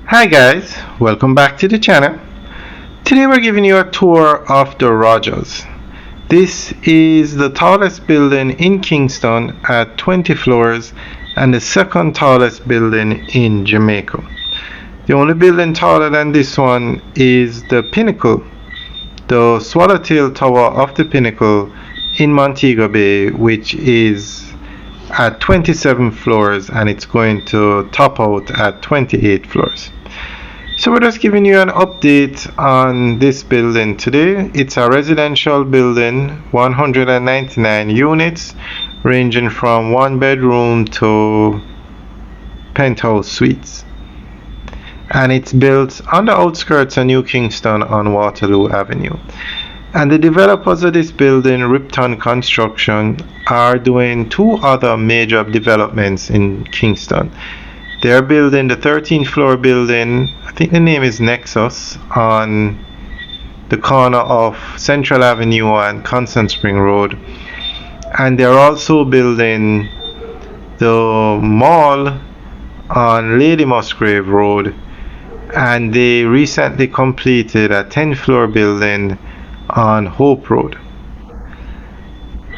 Hi guys, welcome back to the channel. Today we're giving you a tour of the Rogers. This is the tallest building in Kingston at 20 floors and the second tallest building in Jamaica. The only building taller than this one is the Pinnacle, the Swallowtail Tower of the Pinnacle in Montego Bay, which is at 27 floors and it's going to top out at 28 floors. So we're just giving you an update on this building today. It's a residential building, 199 units, ranging from one bedroom to penthouse suites. And it's built on the outskirts of New Kingston on Waterloo Avenue. And the developers of this building, Ripton Construction, are doing two other major developments in Kingston. They're building the 13th floor building, I think the name is Nexus, on the corner of Central Avenue and Constant Spring Road. And they're also building the mall on Lady Musgrave Road. And they recently completed a 10th floor building on Hope Road.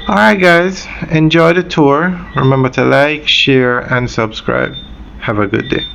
Alright guys, enjoy the tour. Remember to like, share and subscribe. Have a good day.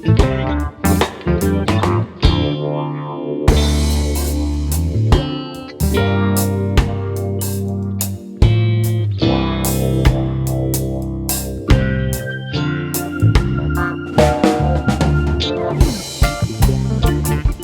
you.